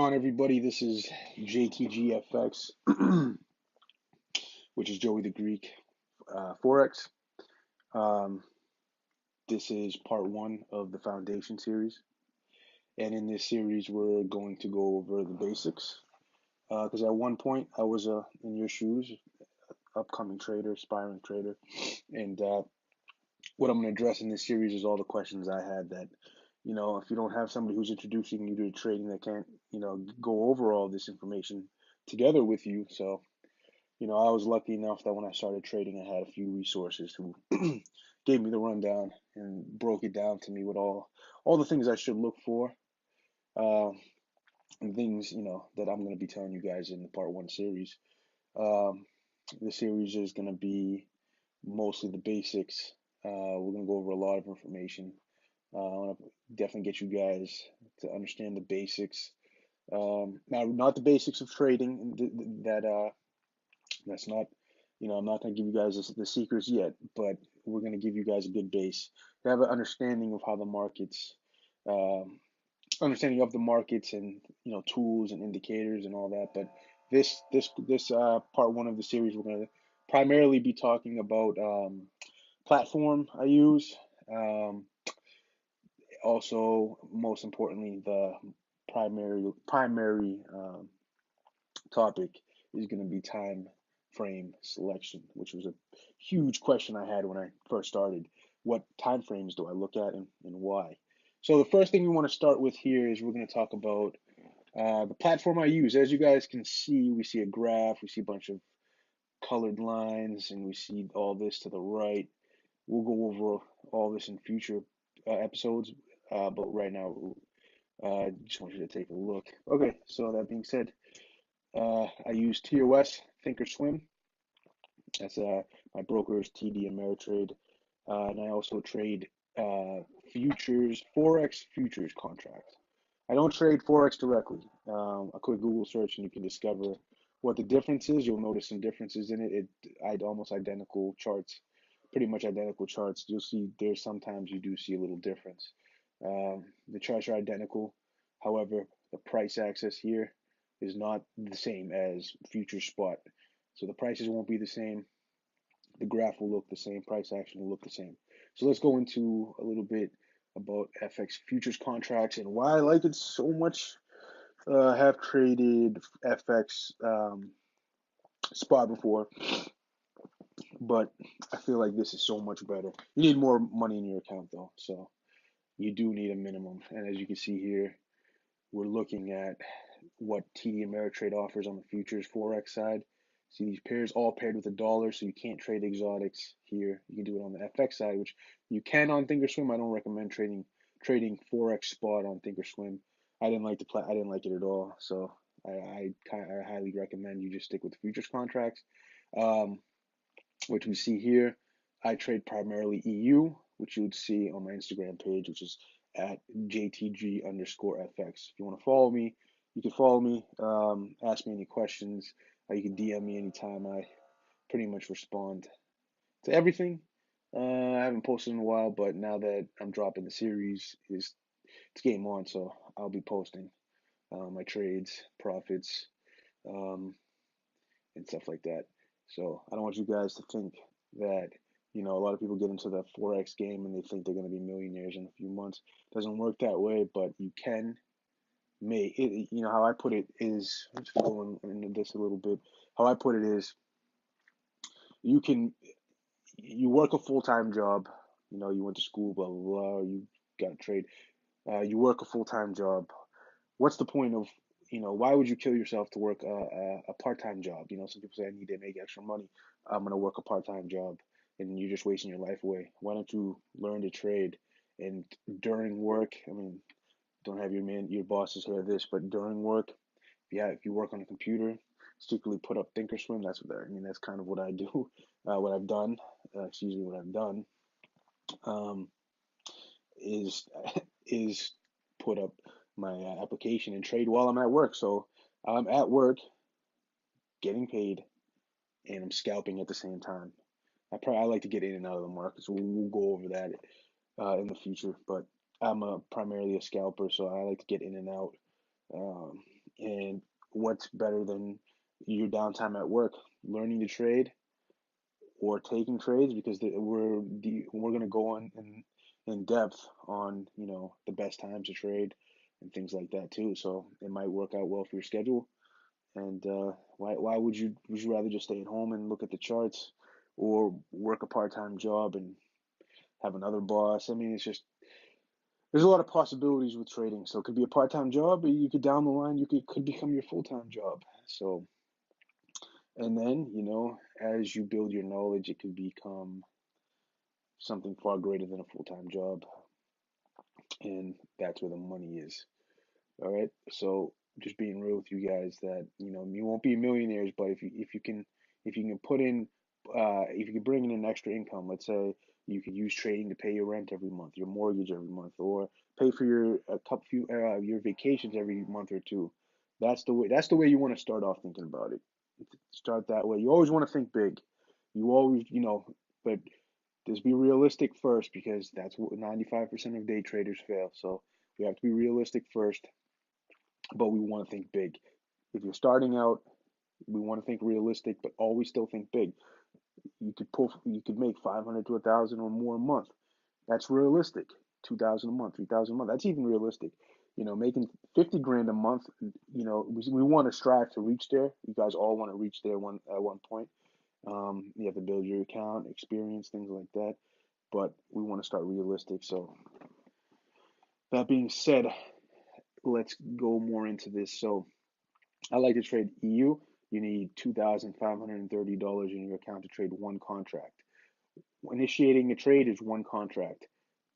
on, everybody? This is JTGFX, which is Joey the Greek Forex. This is part one of the foundation series, and in this series we're going to go over the basics. Because at one point I was in your shoes, upcoming trader, aspiring trader, and what I'm going to address in this series is all the questions I had that, if you don't have somebody who's introducing you to trading that can't, go over all this information together with you. So, I was lucky enough that when I started trading, I had a few resources who gave me the rundown and broke it down to me with all the things I should look for, and things, that I'm going to be telling you guys in the part one series. The series is going to be mostly the basics. We're going to go over a lot of information. I want to definitely get you guys to understand the basics. Now, not the basics of trading. That's not, I'm not going to give you guys the secrets yet, but we're going to give you guys a good base to have an understanding of how the markets, understanding of the markets, and tools and indicators and all that. But this part one of the series, we're going to primarily be talking about platform I use. Also, most importantly, the primary topic is going to be time frame selection, which was a huge question I had when I first started. What time frames do I look at, and why? So the first thing we want to start with here is we're going to talk about the platform I use. As you guys can see, we see a graph, we see a bunch of colored lines, and we see all this to the right. We'll go over all this in future episodes, but right now, I just want you to take a look. Okay, so that being said, I use TOS, ThinkorSwim. That's my broker is TD Ameritrade, and I also trade futures, Forex futures contracts. I don't trade Forex directly. A quick Google search and you can discover what the difference is. You'll notice some differences in it. I'd almost identical charts, pretty much identical charts. You'll see there's sometimes you do see a little difference. The charts are identical. However, the price access here is not the same as future spot. So the prices won't be the same. The graph will look the same. Price action will look the same. So let's go into a little bit about FX futures contracts and why I like it so much. I have traded FX spot before, but I feel like this is so much better. You need more money in your account though, so you do need a minimum. And as you can see here, we're looking at what TD Ameritrade offers on the futures Forex side. See these pairs all paired with a dollar, so you can't trade exotics here. You can do it on the FX side, which you can on ThinkorSwim. I don't recommend trading Forex spot on ThinkorSwim. I didn't like it at all. So I highly recommend you just stick with futures contracts, which we see here. I trade primarily EU, which you would see on my Instagram page, which is at JTG_FX. If you want to follow me, you can follow me. Ask me any questions. You can DM me anytime. I pretty much respond to everything. I haven't posted in a while, but now that I'm dropping the series, it's game on, so I'll be posting my trades, profits, and stuff like that. So I don't want you guys to think that, a lot of people get into the Forex game and they think they're going to be millionaires in a few months. It doesn't work that way, but you can make it. How I put it is, let's go into this a little bit. How I put it is, you work a full-time job. You went to school, blah, blah, blah, you got a trade. You work a full-time job. What's the point of, why would you kill yourself to work a part-time job? Some people say, I need to make extra money. I'm going to work a part-time job, and you're just wasting your life away. Why don't you learn to trade? And during work, don't have your bosses hear this, but during work, if you work on a computer, secretly put up ThinkorSwim. That's kind of what I do. What I've done, is put up my application and trade while I'm at work. So I'm at work, getting paid, and I'm scalping at the same time. I like to get in and out of the market, so we'll go over that in the future. But I'm primarily a scalper, so I like to get in and out. And what's better than your downtime at work, learning to trade or taking trades? Because we're going to go on in depth on, the best times to trade and things like that too. So it might work out well for your schedule. And why would you rather just stay at home and look at the charts, or work a part-time job and have another boss? I mean, it's just, there's a lot of possibilities with trading. So it could be a part-time job, but you could, down the line, could become your full-time job. So, and then, as you build your knowledge, it could become something far greater than a full-time job, and that's where the money is. All right. So just being real with you guys, that you won't be millionaires, but if you can put in, if you can bring in an extra income, let's say you could use trading to pay your rent every month, your mortgage every month, or pay for your vacations every month or two. That's the way you want to start off thinking about it. Start that way. You always want to think big. You always, but just be realistic first, because that's what 95% of day traders fail. So we have to be realistic first, but we want to think big. If you're starting out, we want to think realistic, but always still think big. You could make 500 to 1,000 or more a month. That's realistic. 2,000 a month, 3,000 a month. That's even realistic. Making 50 grand a month. We want to strive to reach there. You guys all want to reach there at one point. You have to build your account, experience, things like that. But we want to start realistic. So that being said, let's go more into this. So I like to trade EU. You need $2,530 in your account to trade one contract. Initiating a trade is one contract.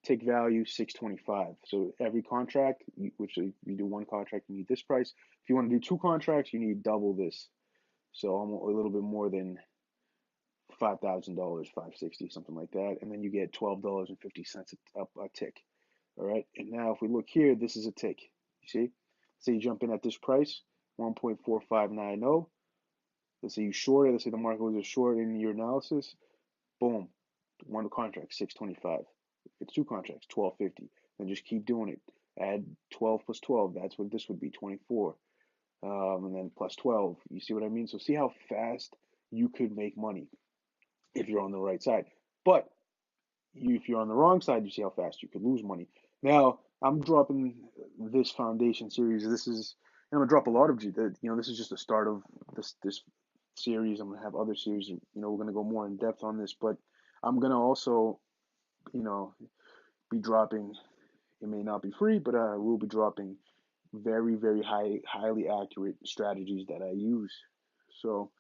Tick value 625. So every contract, which you do one contract, you need this price. If you want to do two contracts, you need double this. So almost a little bit more than $5,000, 560, something like that. And then you get $12.50 a tick. All right. And now if we look here, this is a tick. You see? So you jump in at this price, 1.4590. Let's say you short it. Let's say the market was a short in your analysis. Boom. One contract, 625. If it's two contracts, 1250. Then just keep doing it. Add 12 plus 12. That's what this would be, 24. And then plus 12. You see what I mean? So see how fast you could make money if you're on the right side. But if you're on the wrong side, you see how fast you could lose money. Now, I'm dropping this foundation series. I'm gonna drop a lot of this is just the start of this series. I'm gonna have other series. We're gonna go more in depth on this, but I'm gonna also, be dropping. It may not be free, but I will be dropping very, very highly accurate strategies that I use. So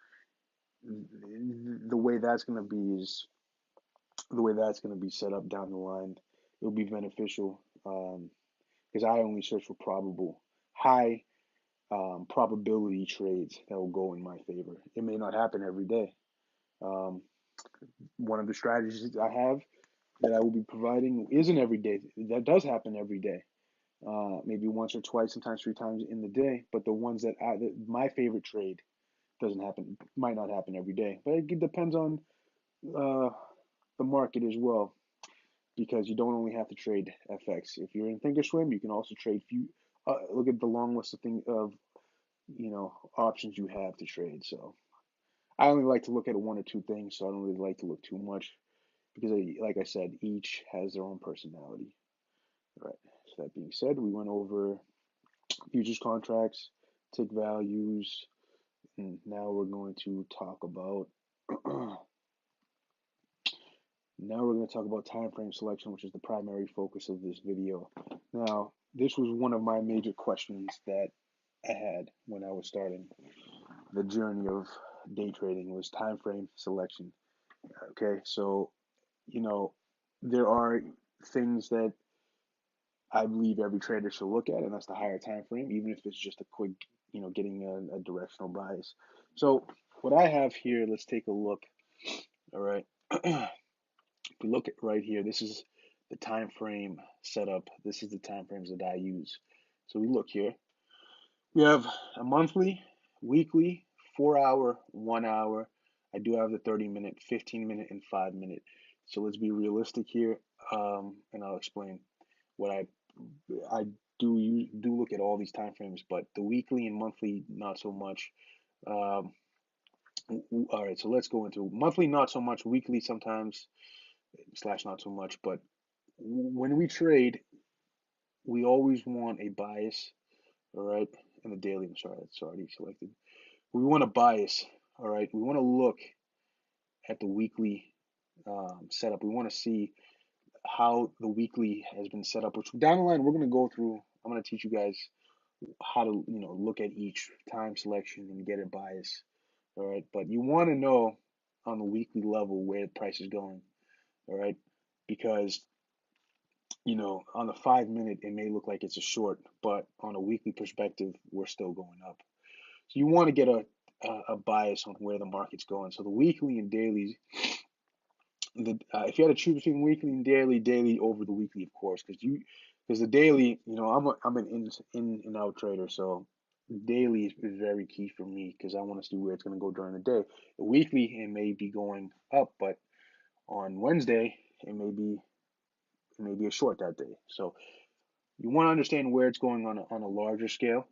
the way that's gonna be is the way that's going to be set up down the line. It'll be beneficial, because I only search for high probability trades that will go in my favor. It may not happen every day. Um, One of the strategies I have that I will be providing isn't every day. That does happen every day. Maybe once or twice, sometimes three times in the day. But the ones that my favorite trade might not happen every day. But it depends on uh, the market as well, because you don't only have to trade FX. If you're in ThinkorSwim, you can also trade few. Look at the long list of options you have to trade. So I only like to look at one or two things, so I don't really like to look too much, because like I said, each has their own personality. All right. So that being said, we went over futures contracts, tick values, and now we're going to talk about time frame selection, which is the primary focus of this video. Now, this was one of my major questions that I had when I was starting the journey of day trading, was time frame selection. Okay, so there are things that I believe every trader should look at, and that's the higher time frame, even if it's just a quick, getting a directional bias. So what I have here, let's take a look. All right. If we look at right here, this is the time frame setup. This is the time frames that I use. So we look here. We have a monthly, weekly, 4 hour, 1 hour. I do have the 30-minute, 15-minute, and 5-minute. So let's be realistic here, and I'll explain what I do look at all these time frames, but the weekly and monthly not so much. Um, all right, so let's go into monthly, not so much, weekly sometimes slash not so much. But when we trade, we always want a bias, all right, and the daily. I'm sorry, that's already selected. We want a bias, all right. We want to look at the weekly setup. We want to see how the weekly has been set up. Which down the line we're going to go through. I'm going to teach you guys how to look at each time selection and get a bias. All right, but you want to know on the weekly level where the price is going. All right, because on the 5 minute it may look like it's a short, but on a weekly perspective we're still going up. So you want to get a bias on where the market's going. So the weekly and dailies, if you had to choose between weekly and daily over the weekly, of course, because the daily, I'm an in and out trader, so daily is very key for me because I want to see where it's going to go during the day. The weekly, it may be going up, but on Wednesday it may be a short that day. So you want to understand where it's going on a larger scale,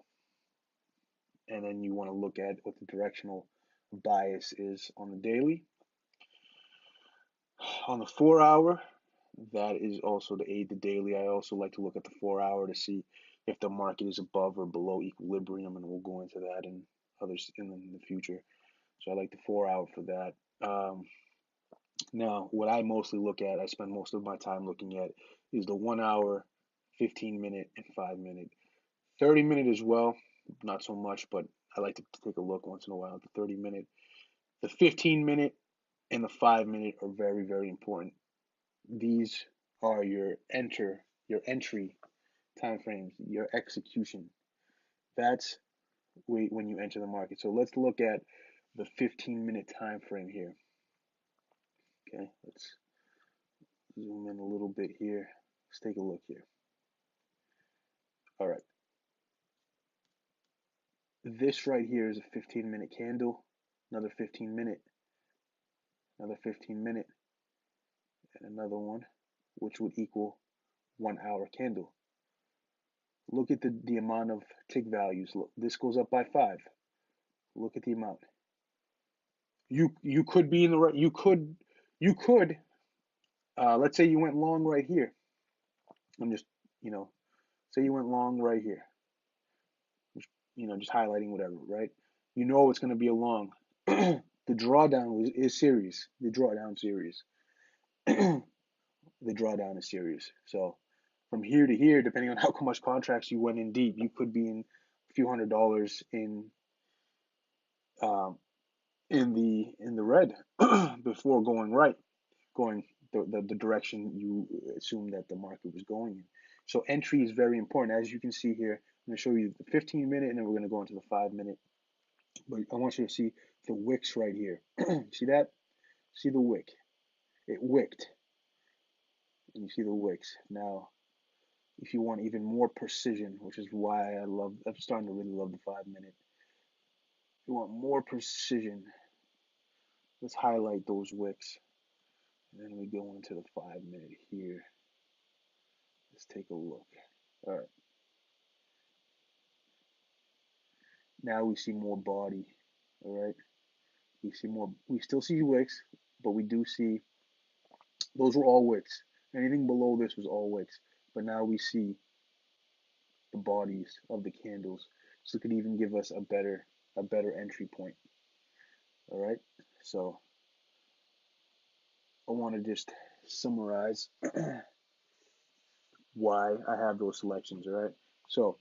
and then you want to look at what the directional bias is on the daily. On the 4 hour, that is also to aid the daily. I also like to look at the 4 hour to see if the market is above or below equilibrium, and we'll go into that in others in the future. So I like the 4 hour for that. Now, what I mostly look at, I spend most of my time looking at, is the 1 hour, 15 minute, and 5 minute. 30 minute as well, not so much, but I like to take a look once in a while at the 30 minute. The 15 minute and the 5 minute are very, very important. These are your entry time frames, your execution. That's when you enter the market. So let's look at the 15-minute time frame here. Okay, let's zoom in a little bit here. Let's take a look here. All right. This right here is a 15-minute candle, another 15-minute, another 15-minute, and another one, which would equal 1 hour candle. Look at the amount of tick values. Look, this goes up by 5. Look at the amount. You could be in the right. You could. Let's say you went long right here. I'm just say you went long right here. Just highlighting whatever, right? It's going to be a long. The drawdown is serious. The drawdown series. The drawdown is serious. So from here to here, depending on how much contracts you went in deep, you could be in a few $100s in the red before going right, going the direction you assume that the market was going in. So entry is very important. As you can see here, I'm going to show you the 15-minute, and then we're going to go into the 5-minute. But I want you to see the wicks right here. See that? See the wick? It wicked. And you see the wicks. Now, if you want even more precision, which is why I'm starting to really love the 5-minute. If you want more precision, let's highlight those wicks. And then we go into the 5-minute here. Let's take a look. All right. Now we see more body. All right. We see more. We still see wicks, but we do see those were all wicks. Anything below this was all wicks. But now we see the bodies of the candles. So it could even give us a better entry point. All right. So I want to just summarize why I have those selections. All right. So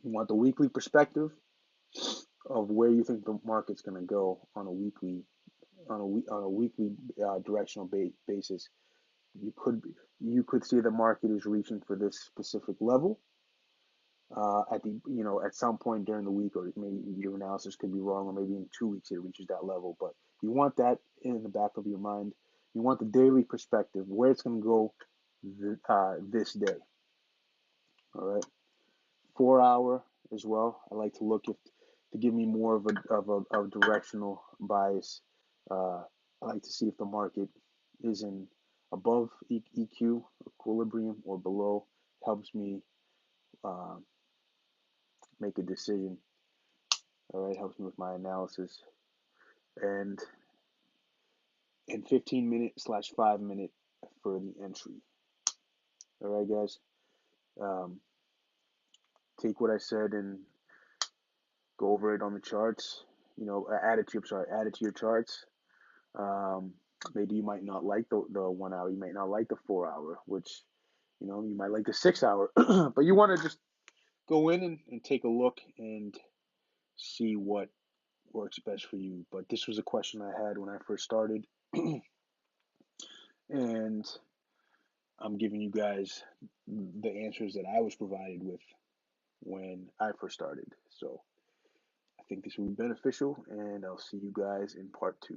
you want the weekly perspective of where you think the market's going to go on a weekly directional basis. You could see the market is reaching for this specific level at some point during the week, or maybe your analysis could be wrong, or maybe in 2 weeks it reaches that level. But you want that in the back of your mind. You want the daily perspective, where it's going to go this day. All right, 4 hour as well. I like to look to give me more of a directional bias. I like to see if the market is in above EQ equilibrium or below. Helps me make a decision. All right, helps me with my analysis. And 15-minute/5-minute for the entry. All right, guys. Take what I said and go over it on the charts. Add it to your charts. Maybe you might not like the 1 hour. You might not like the 4 hour, which you might like the 6 hour. But you want to just go in and take a look and see what works best for you. But this was a question I had when I first started, and I'm giving you guys the answers that I was provided with when I first started. So I think this will be beneficial, and I'll see you guys in part 2.